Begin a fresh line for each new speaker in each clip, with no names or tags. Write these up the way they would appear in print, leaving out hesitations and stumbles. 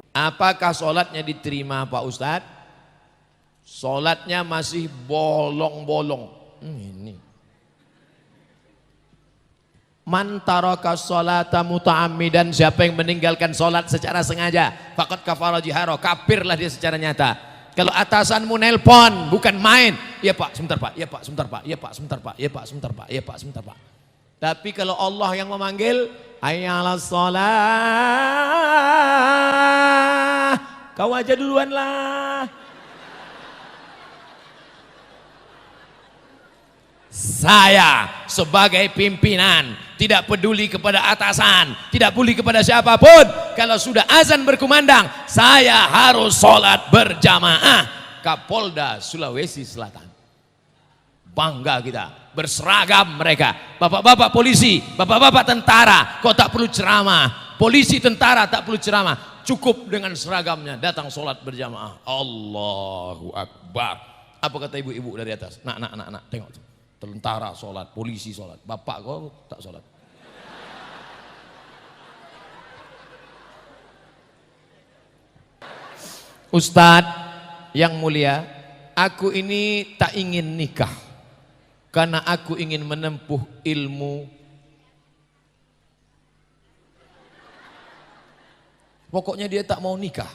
Apakah sholatnya diterima Pak Ustadz? Sholatnya masih bolong-bolong. Ini. Man taraka sholata muta'ammidan, siapa yang meninggalkan sholat secara sengaja, faqad kafara jihara, kafirlah dia secara nyata. Kalau atasanmu nelpon bukan main, ya Pak sebentar Pak, ya Pak sebentar Pak, ya Pak sebentar Pak, ya Pak sebentar Pak, ya Pak sebentar Pak. Tapi kalau Allah yang memanggil, hayya 'alas shalah, kau aja duluan lah. Saya sebagai pimpinan tidak peduli kepada atasan, tidak peduli kepada siapapun. Kalau sudah azan berkumandang, saya harus sholat berjamaah. Kapolda Sulawesi Selatan. Bangga kita, berseragam mereka. Bapak-bapak polisi, bapak-bapak tentara, kok tak perlu ceramah. Polisi tentara tak perlu ceramah. Cukup dengan seragamnya datang sholat berjamaah. Allahu Akbar. Apa kata ibu-ibu dari atas? Nak, tengok tuh. Tentara sholat, polisi sholat, bapak kau tak sholat. Ustadz yang mulia, aku ini tak ingin nikah karena aku ingin menempuh ilmu. Pokoknya dia tak mau nikah.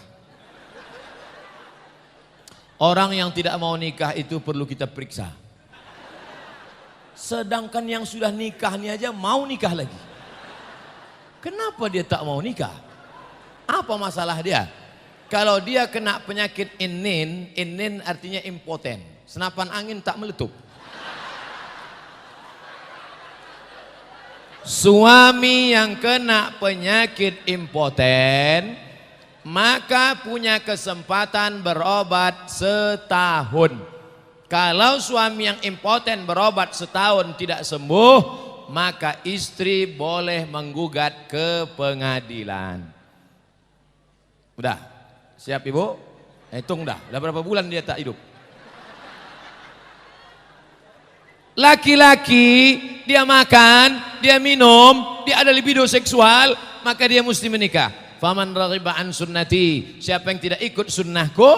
Orang yang tidak mau nikah itu perlu kita periksa. Sedangkan yang sudah nikah nih aja mau nikah lagi. Kenapa dia tak mau nikah? Apa masalah dia? Kalau dia kena penyakit inin artinya impoten. Senapan angin tak meletup. Suami yang kena penyakit impoten, maka punya kesempatan berobat setahun. Kalau suami yang impoten berobat setahun tidak sembuh, maka istri boleh menggugat ke pengadilan. Udah, siap ibu? Hitung dah berapa bulan dia tak hidup. Laki-laki dia makan, dia minum, dia ada libido seksual, maka dia mesti menikah. Faman raghiba an sunnati, siapa yang tidak ikut sunnahku,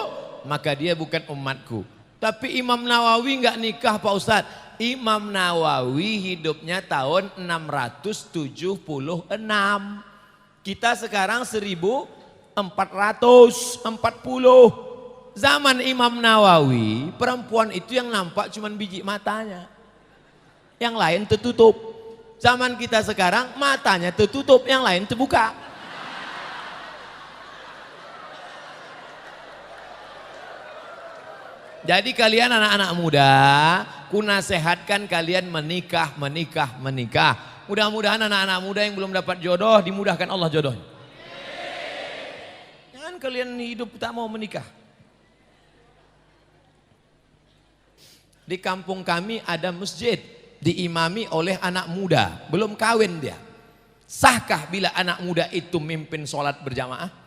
maka dia bukan umatku. Tapi Imam Nawawi enggak nikah Pak Ustadz. Imam Nawawi hidupnya tahun 676. Kita sekarang 1440. Zaman Imam Nawawi perempuan itu yang nampak cuma biji matanya. Yang lain tertutup. Zaman kita sekarang matanya tertutup, yang lain terbuka. Jadi kalian anak-anak muda, ku nasihatkan kalian menikah. Mudah-mudahan anak-anak muda yang belum dapat jodoh dimudahkan Allah jodohnya. Jangan kalian hidup tak mau menikah. Di kampung kami ada masjid diimami oleh anak muda, belum kawin dia. Sahkah bila anak muda itu mimpin sholat berjamaah?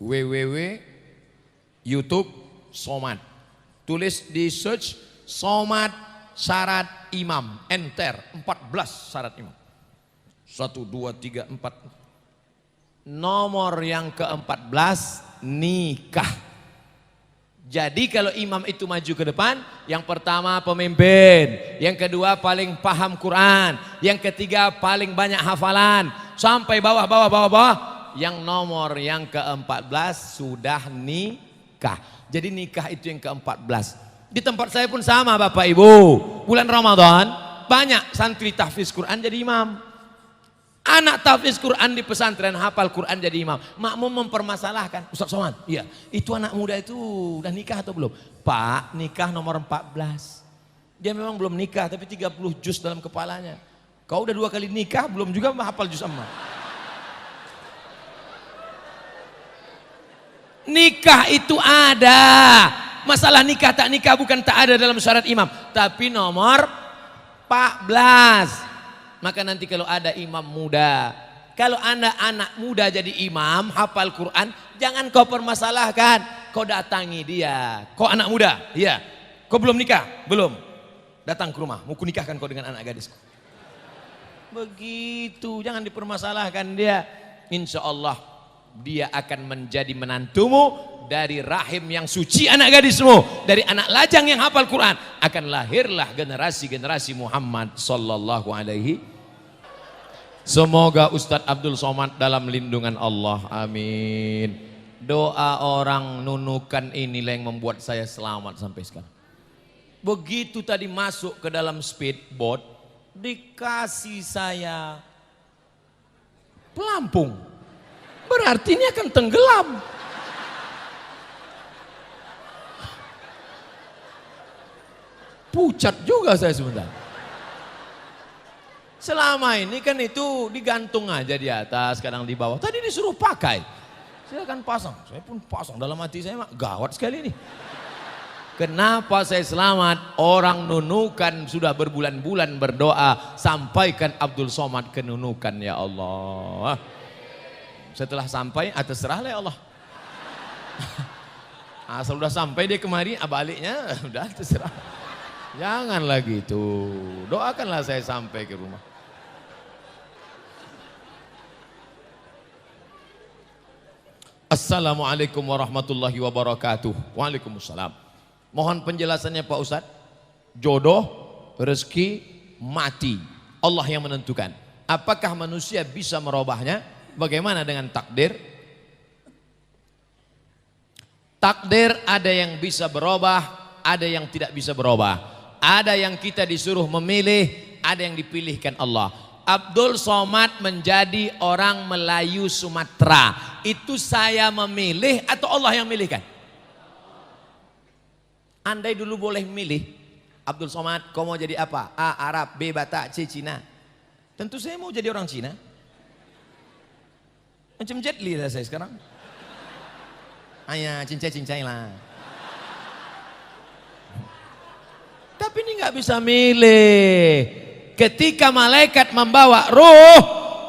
www.youtube Somad, tulis di search Somad syarat imam, enter 14 syarat imam. 1, 2, 3, 4. Nomor yang ke-14 nikah. Jadi kalau imam itu maju ke depan, yang pertama pemimpin, yang kedua paling paham Quran, yang ketiga paling banyak hafalan, sampai bawah. Yang nomor yang ke-14 sudah nikah. Jadi nikah itu yang ke-14. Di tempat saya pun sama Bapak Ibu. Bulan Ramadan banyak santri tahfiz Quran jadi imam. Anak tahfiz Quran di pesantren hafal Quran jadi imam. Makmum mempermasalahkan, Ustaz Somad, iya, itu anak muda itu udah nikah atau belum? Pak, nikah nomor 14. Dia memang belum nikah tapi 30 juz dalam kepalanya. Kau udah 2 kali nikah belum juga hafal juz amma. Nikah itu ada. Masalah nikah tak nikah bukan tak ada dalam syarat imam, tapi nomor 14. Maka nanti kalau ada imam muda, kalau Anda anak muda jadi imam hafal Quran, jangan kau permasalahkan. Kau datangi dia. Kau anak muda? Iya. Kau belum nikah? Belum. Datang ke rumah, mau kunikahkan kau dengan anak gadisku. Begitu, jangan dipermasalahkan dia. Insya Allah dia akan menjadi menantumu dari rahim yang suci anak gadismu, dari anak lajang yang hafal Quran. Akan lahirlah generasi-generasi Muhammad sallallahu alaihi. Semoga Ustadz Abdul Somad dalam lindungan Allah, amin. Doa orang nunukan inilah yang membuat saya selamat sampai sekarang. Begitu tadi masuk ke dalam speedboat, dikasih saya pelampung, berarti ini akan tenggelam. Pucat juga saya sebentar. Selama ini kan itu digantung aja di atas, kadang di bawah. Tadi disuruh pakai, silakan pasang. Saya pun pasang, dalam hati saya gawat sekali ini. Kenapa saya selamat? Orang nunukan sudah berbulan-bulan berdoa, sampaikan Abdul Somad ke nunukan ya Allah. Setelah sampai, terserahlah ya Allah. Asal udah sampai dia kemari, baliknya udah terserah. Janganlah gitu, doakanlah saya sampai ke rumah. Assalamualaikum warahmatullahi wabarakatuh. Waalaikumsalam. Mohon penjelasannya Pak Ustadz. Jodoh, rezeki, mati, Allah yang menentukan. Apakah manusia bisa merubahnya? Bagaimana dengan takdir? Takdir ada yang bisa berubah, ada yang tidak bisa berubah. Ada yang kita disuruh memilih, ada yang dipilihkan Allah. Abdul Somad menjadi orang Melayu Sumatera. Itu saya memilih atau Allah yang memilihkan? Andai dulu boleh milih, Abdul Somad, kau mau jadi apa? A. Arab, B. Batak, C. Cina. Tentu saya mau jadi orang Cina. Macam Jet Li lah saya sekarang. Ayah, cincai-cincai lah. Tapi ini nggak bisa milih. Ketika malaikat membawa roh,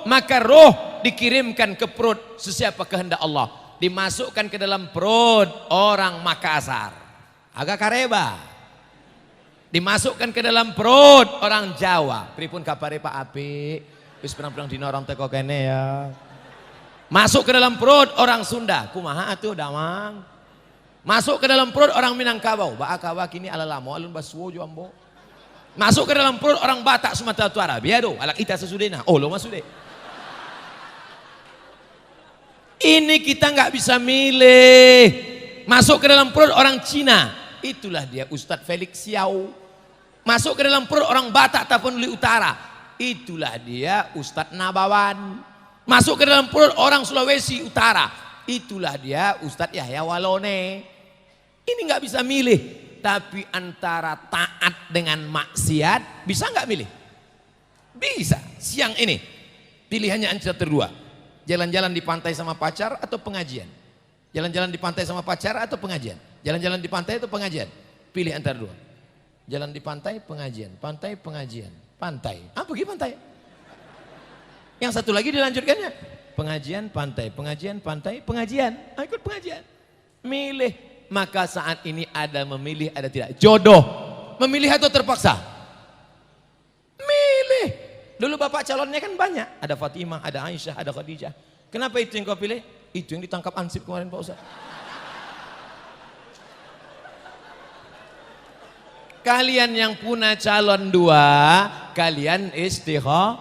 maka roh dikirimkan ke perut sesiapa kehendak Allah. Dimasukkan ke dalam perut orang Makassar, agak kareba. Dimasukkan ke dalam perut orang Jawa. Pripun kapare Pak Api? Wis pirang-pirang dina orang teko kene ya. Masuk ke dalam perut orang Sunda. Kumaha atuh damang. Masuk ke dalam perut orang Minangkabau. Baakawa kini ala lamo alun baswo ambo. Masuk ke dalam perut orang Batak Sumatera Utara. Biado alak ita sesudena. Oh lo masude. Ini kita nggak bisa milih. Masuk ke dalam perut orang Cina. Itulah dia Ustadz Felix Xiao. Masuk ke dalam perut orang Batak Tapanuli Utara. Itulah dia Ustadz Nabawan. Masuk ke dalam perut orang Sulawesi Utara. Itulah dia Ustadz Yahya Walone. Ini nggak bisa milih. Tapi antara taat dengan maksiat, bisa nggak milih? Bisa. Siang ini pilihannya antara dua. Jalan-jalan di pantai sama pacar atau pengajian? Jalan-jalan di pantai sama pacar atau pengajian? Jalan-jalan di pantai atau pengajian? Pilih antara dua. Jalan di pantai, pengajian. Pantai, pengajian. Pantai. Pergi pantai. Yang satu lagi dilanjutkannya. Pengajian, pantai. Pengajian, pantai. Pengajian. Ikut pengajian. Milih. Maka saat ini ada memilih, ada tidak. Jodoh. Memilih atau terpaksa? Milih. Dulu bapak calonnya kan banyak. Ada Fatimah, ada Aisyah, ada Khadijah. Kenapa itu yang kau pilih? Itu yang ditangkap Ansip kemarin Pak Ustaz. Kalian yang punya calon dua, kalian istikharah.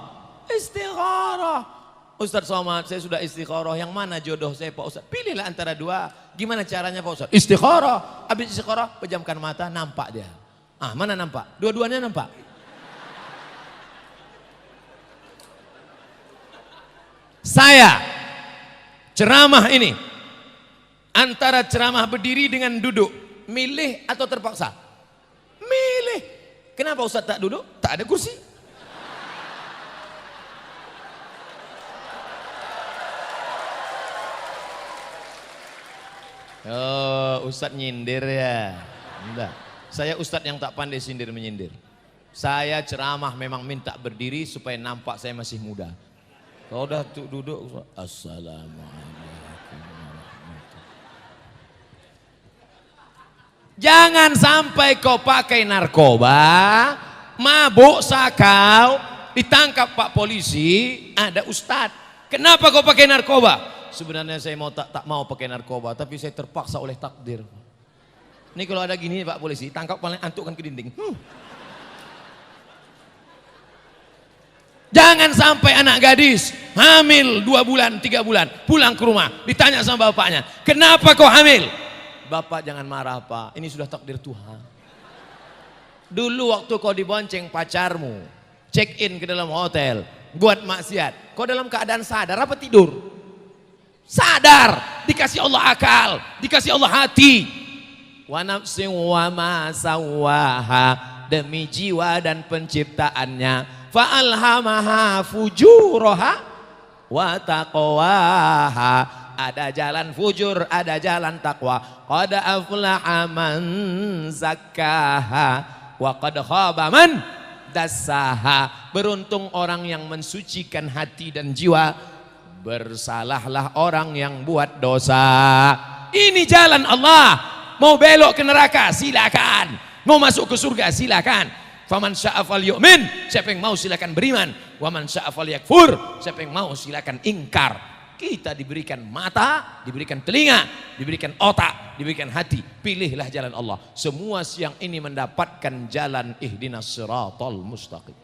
Ustaz Somad, saya sudah istikharah. Yang mana jodoh saya Pak Ustaz? Pilihlah antara dua. Gimana caranya Pak Ustaz? Istikharah. Habis istikharah, pejamkan mata, nampak dia. Mana nampak? Dua-duanya nampak. Saya ceramah ini antara ceramah berdiri dengan duduk, milih atau terpaksa? Milih. Kenapa Ustaz tak duduk? Tak ada kursi. Oh, Ustaz nyindir ya? Enggak. Saya Ustaz yang tak pandai sindir menyindir. Saya ceramah memang minta berdiri supaya nampak saya masih muda. Kalau udah duduk, Assalamualaikum. Jangan sampai kau pakai narkoba, mabuk sakau, ditangkap Pak polisi, ada ustadz. Kenapa kau pakai narkoba? Sebenarnya saya tak mau pakai narkoba, tapi saya terpaksa oleh takdir. Ini kalau ada gini Pak polisi, tangkap paling antukkan ke dinding. Jangan sampai anak gadis hamil 2 bulan, 3 bulan, pulang ke rumah, ditanya sama bapaknya, kenapa kau hamil? Bapak jangan marah Pak, ini sudah takdir Tuhan. Dulu waktu kau dibonceng pacarmu, check in ke dalam hotel, buat maksiat, kau dalam keadaan sadar apa tidur? Sadar, dikasih Allah akal, dikasih Allah hati. Wa nafsin wa ma sawaha, demi jiwa dan penciptaannya. Fa'alhamaha fujuraha wa taqwaha. Ada jalan fujur, ada jalan takwa. Qad aflaha man zakkaha wa qad khaba man dassaha. Beruntung orang yang mensucikan hati dan jiwa, bersalahlah orang yang buat dosa. Ini jalan Allah. Mau belok ke neraka silakan, mau masuk ke surga silakan. Faman syaa falyu'min, siapa yang mau silakan beriman. Waman syaa falyakfur, siapa yang mau silakan ingkar. Kita diberikan mata, diberikan telinga, diberikan otak, diberikan hati. Pilihlah jalan Allah. Semua siang ini mendapatkan jalan ihdinas siratal mustaqim.